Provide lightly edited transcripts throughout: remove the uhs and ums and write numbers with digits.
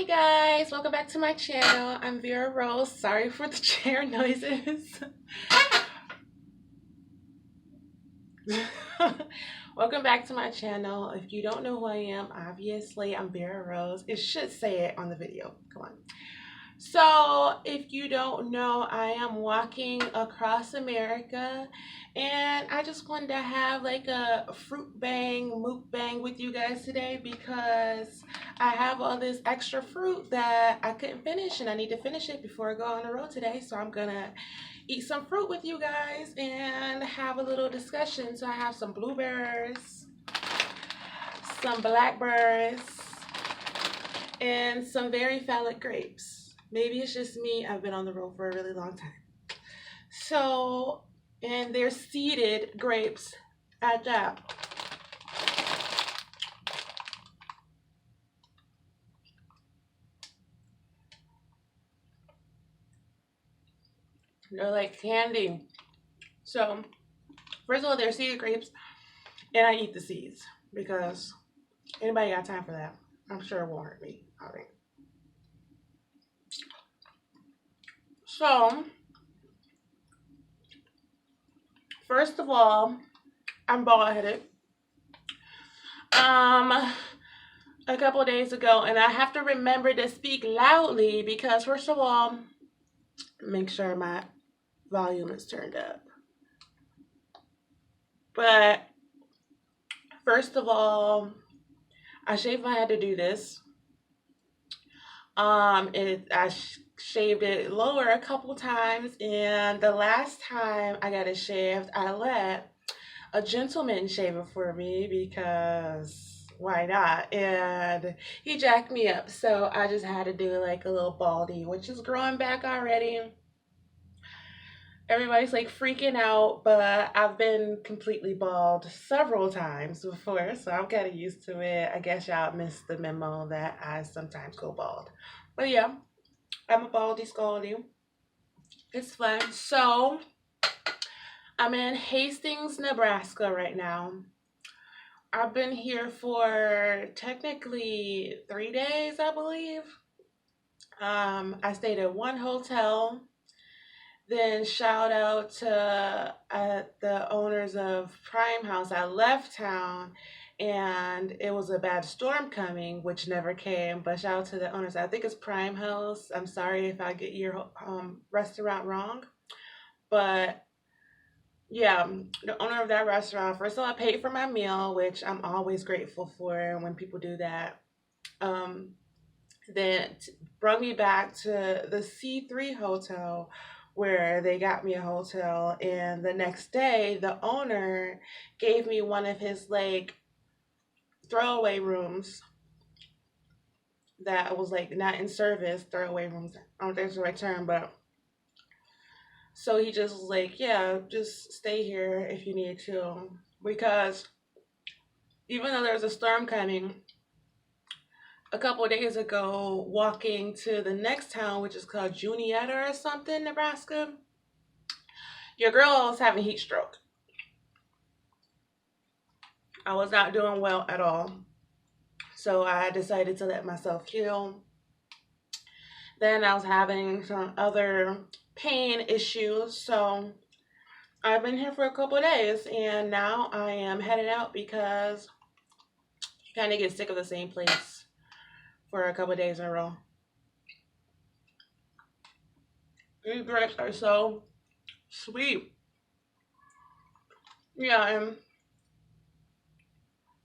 Hi guys, welcome back to my channel. I'm Vera Rose. Sorry for the chair noises. Welcome back to my channel. If you don't know who I am, obviously I'm Vera Rose. It should say it on the video. Come on. So if you don't know, I am walking across America and I just wanted to have like a fruit bang mukbang with you guys today because I have all this extra fruit that I couldn't finish and I need to finish it before I go on the road today. So I'm gonna eat some fruit with you guys and have a little discussion. So I have some blueberries, some blackberries, and some very phallic grapes. Maybe it's just me. I've been on the road for a really long time. So, and they're seeded grapes at that. They're like candy. So, first of all, they're seeded grapes, and I eat the seeds because anybody got time for that? I'm sure it won't hurt me. All right. So, first of all, I'm bald headed. A couple days ago, and I have to remember to speak loudly because, first of all, make sure my volume is turned up. But first of all, I shaved my head to do this. I shaved it lower a couple times, and the last time I got it shaved, I let a gentleman shave it for me because why not? And he jacked me up, so I just had to do like a little baldy, which is growing back already. Everybody's like freaking out, but I've been completely bald several times before, so I'm kind of used to it. I guess y'all missed the memo that I sometimes go bald. But yeah, I'm a baldy scaldy. It's fun. So I'm in Hastings, Nebraska right now. I've been here for technically 3 days, I believe. I stayed at one hotel. Then shout out to the owners of Prime House. I left town and it was a bad storm coming, which never came. But shout out to the owners. I think it's Prime House. I'm sorry if I get your restaurant wrong. But yeah, the owner of that restaurant, first of all, I paid for my meal, which I'm always grateful for when people do that. Um, then brought me back to the C3 hotel where they got me a hotel, and the next day the owner gave me one of his like throwaway rooms that was like not in service. Throwaway rooms, I don't think it's the right term, but so he just was like, yeah, just stay here if you need to, because even though there's a storm coming, a couple of days ago, walking to the next town, which is called Juniata or something, Nebraska, your girl was having heat stroke. I was not doing well at all. So I decided to let myself heal. Then I was having some other pain issues. So I've been here for a couple of days and now I am headed out because you kind of get sick of the same place for a couple of days in a row. These grapes are so sweet. Yeah, and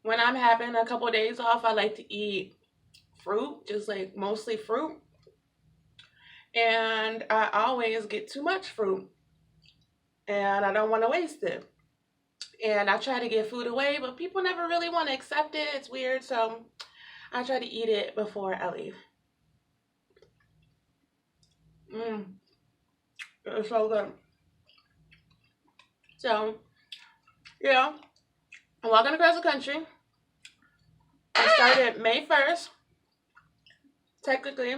when I'm having a couple of days off, I like to eat fruit, just like mostly fruit. And I always get too much fruit and I don't want to waste it. And I try to give food away, but people never really want to accept it. It's weird, so I try to eat it before I leave. It's so good. So, yeah, I'm walking across the country. I started May 1st. Technically,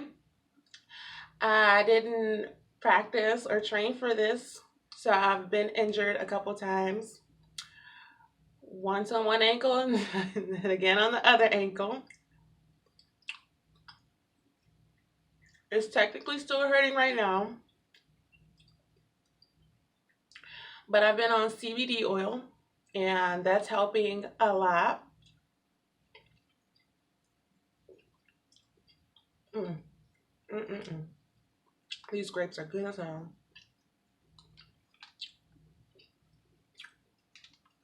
I didn't practice or train for this, so I've been injured a couple times. Once on one ankle and then again on the other ankle. It's technically still hurting right now, but I've been on CBD oil, and that's helping a lot. Mm, mm, mm, mm. These grapes are good as hell.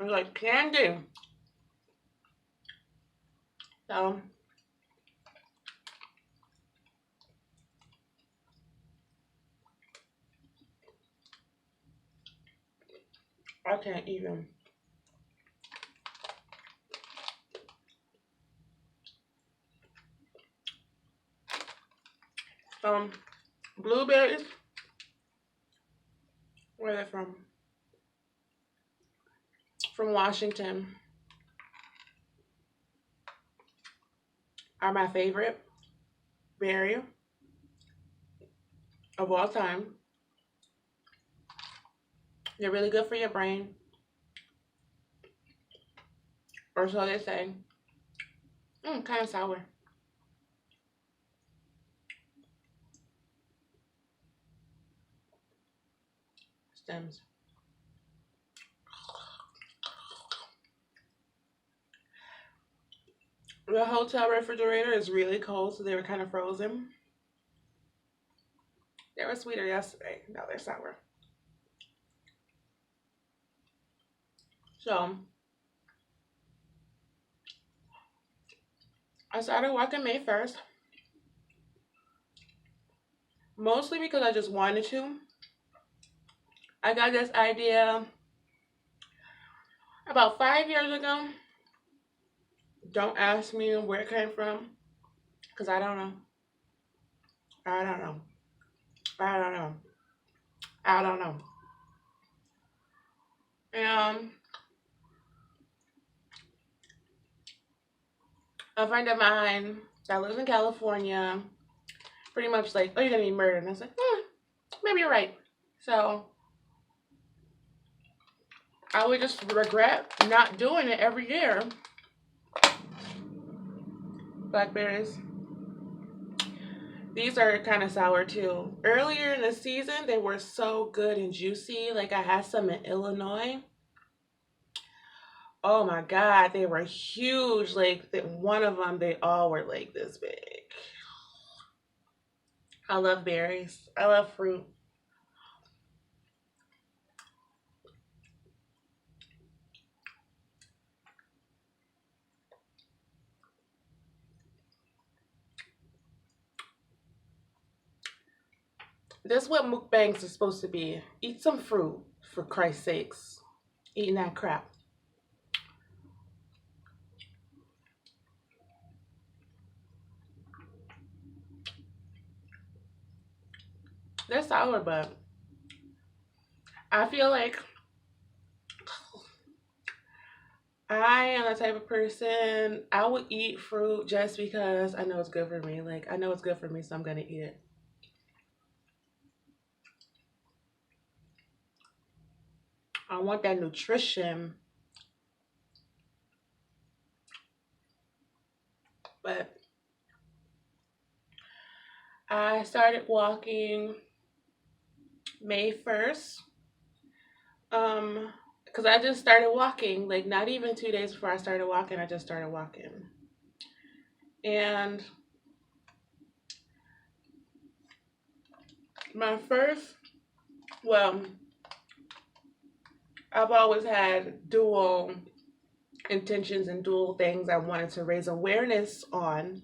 It's like candy. So I can't even. Um, Blueberries. Where are they from? From Washington. Are my favorite berry of all time. They're really good for your brain, or so they say. Kind of sour. Stems. The hotel refrigerator is really cold, so they were kind of frozen. They were sweeter yesterday. Now they're sour. So I started walking May 1st, mostly because I just wanted to. I got this idea about 5 years ago. Don't ask me where it came from, because I don't know. I don't know. I don't know. I don't know. And a friend of mine that lives in California pretty much like, oh, you're gonna be murdered. And I was like, maybe you're right. So I would just regret not doing it every year. Blackberries. These are kind of sour too. Earlier in the season, they were so good and juicy. Like I had some in Illinois. Oh my God, they were huge. Like one of them, they all were like this big. I love berries. I love fruit. This is what mukbangs are supposed to be. Eat some fruit, for Christ's sakes. Eating that crap. They're sour, but I feel like I am the type of person I would eat fruit just because I know it's good for me. Like I know it's good for me, so I'm gonna eat it. I want that nutrition, but I started walking May 1st. Because I just started walking, like not even 2 days before I started walking, I just started walking. And my first, well, I've always had dual intentions and dual things I wanted to raise awareness on.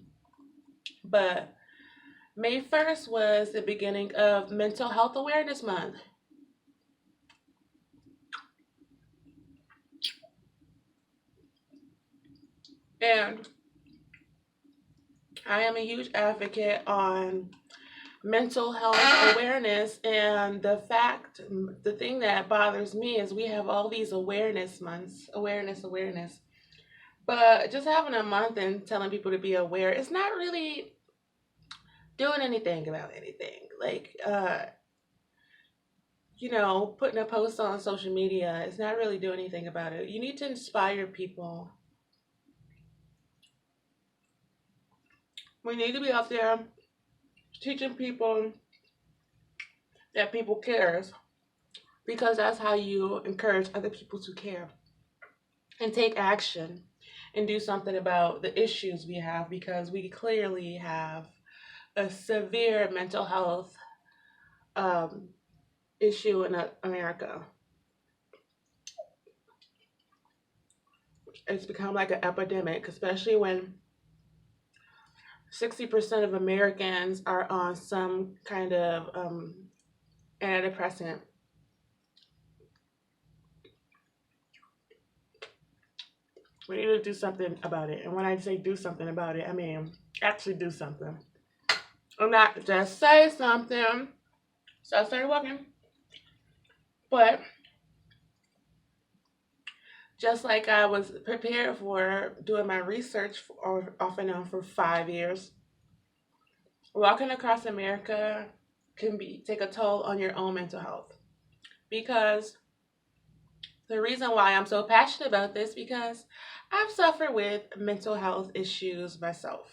But May 1st was the beginning of Mental Health Awareness Month. And I am a huge advocate on mental health awareness. And the thing that bothers me is we have all these awareness months, awareness. But just having a month and telling people to be aware, it's not really doing anything about anything. Like, putting a post on social media, it's not really doing anything about it. You need to inspire people. We need to be out there teaching people that people cares, because that's how you encourage other people to care and take action and do something about the issues we have, because we clearly have a severe mental health um, issue in America. It's become like an epidemic, especially when 60% of Americans are on some kind of antidepressant. We need to do something about it. And when I say do something about it, I mean actually do something. I'm not just say something. So I started walking. But just like I was prepared for doing my research off and on for 5 years, walking across America can be take a toll on your own mental health. Because the reason why I'm so passionate about this, because I've suffered with mental health issues myself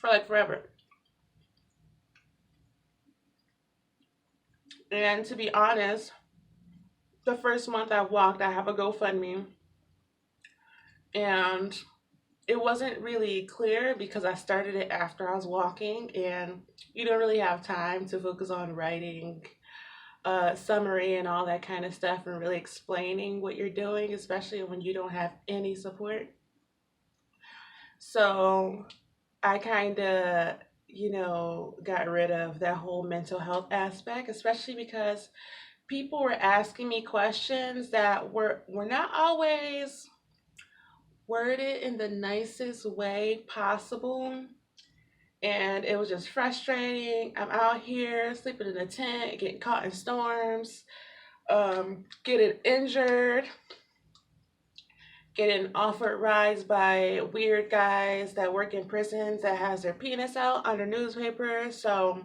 for like forever. And to be honest, the first month I walked, I have a GoFundMe, and it wasn't really clear because I started it after I was walking, and you don't really have time to focus on writing a summary and all that kind of stuff and really explaining what you're doing, especially when you don't have any support. So I kind of, got rid of that whole mental health aspect, especially because people were asking me questions that were not always worded in the nicest way possible. And it was just frustrating. I'm out here sleeping in a tent, getting caught in storms, getting injured, getting offered rides by weird guys that work in prisons that has their penis out under newspapers. So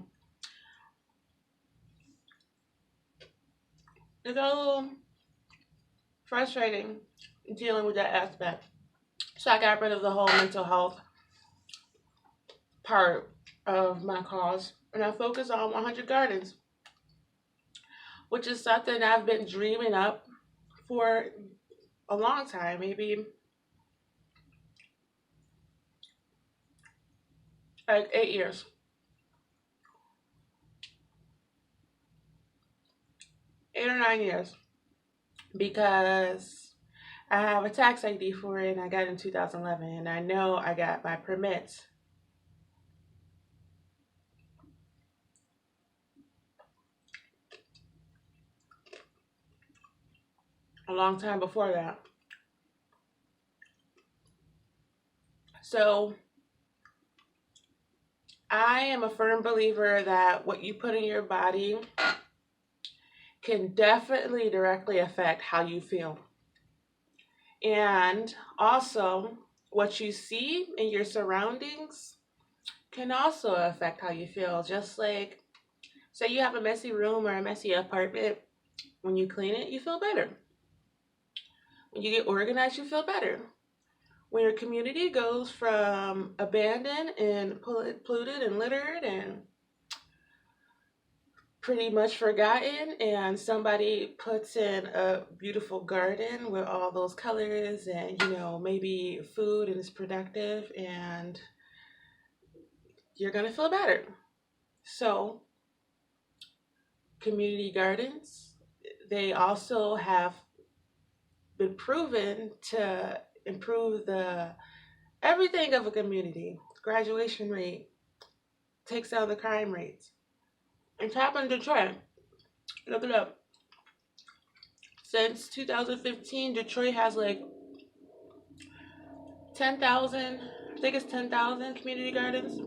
it's a little frustrating dealing with that aspect. So I got rid of the whole mental health part of my cause, and I focus on 100 gardens, which is something I've been dreaming up for a long time, maybe like 8 years. 8 or 9 years, because I have a tax ID for it and I got it in 2011, and I know I got my permits a long time before that. So I am a firm believer that what you put in your body can definitely directly affect how you feel. And also, what you see in your surroundings can also affect how you feel. Just like, say you have a messy room or a messy apartment, when you clean it, you feel better. When you get organized, you feel better. When your community goes from abandoned and polluted and littered and pretty much forgotten, and somebody puts in a beautiful garden with all those colors and maybe food, and it's productive, and you're gonna feel better. So community gardens, they also have been proven to improve the everything of a community. Graduation rate, takes down the crime rates. It's happened in Detroit. Look it up. Since 2015, Detroit has like 10,000, I think it's 10,000 community gardens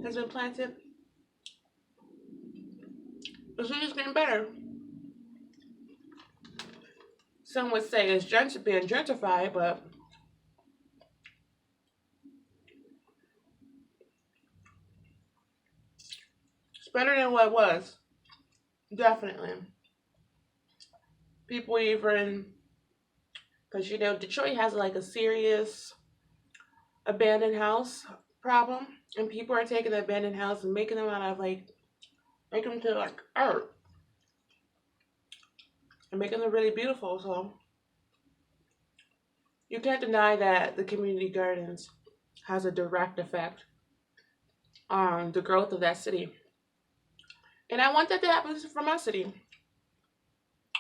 has been planted. The city's getting better. Some would say it's being gentrified, but it's better than what it was. Definitely. People even, because Detroit has like a serious abandoned house problem, and people are taking the abandoned house and making them out of like making them to like art and making them really beautiful. So you can't deny that the community gardens has a direct effect on the growth of that city. And I want that to happen for my city.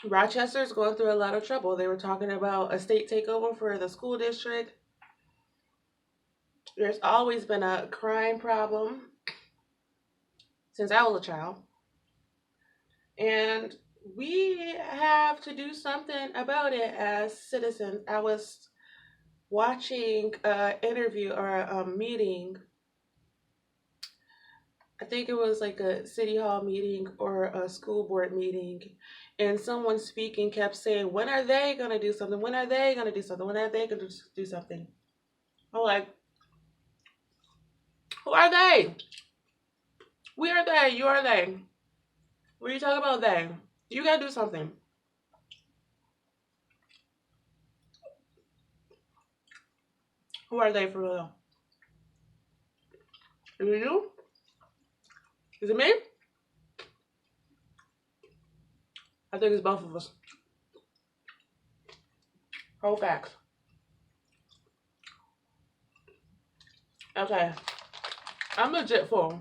Rochester is going through a lot of trouble. They were talking about a state takeover for the school district. There's always been a crime problem since I was a child. And we have to do something about it as citizens. I was watching an interview or a meeting. I think it was like a city hall meeting or a school board meeting. And someone speaking kept saying, when are they going to do something? When are they going to do something? When are they going to do something? I'm like, who are they? We are they. You are they. What are you talking about they? You got to do something. Who are they for real? Is it you? Is it me? I think it's both of us. Whole facts. Okay. I'm legit full.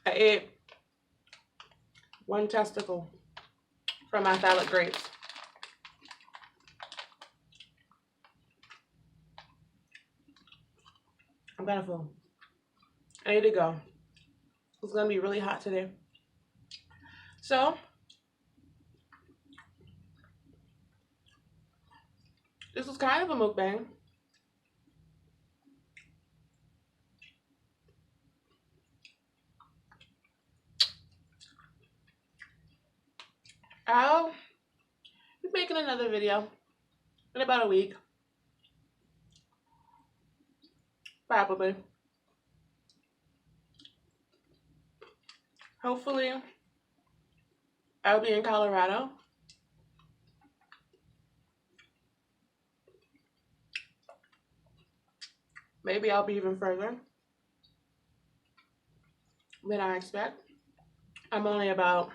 I ate one testicle from my salad grapes. I'm kind of full. I need to go. It's going to be really hot today. So, this was kind of a mukbang. I'll be making another video in about a week. Probably. Hopefully, I'll be in Colorado. Maybe I'll be even further than I expect. I'm only about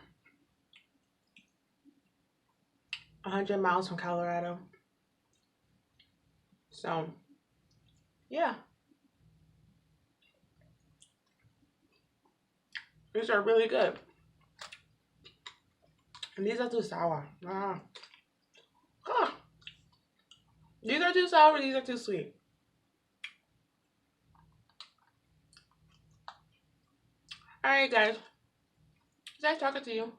100 miles from Colorado. So, yeah. These are really good. And these are too sour. Ah. Ah. These are too sour, these are too sweet. Alright, guys. Nice talking to you.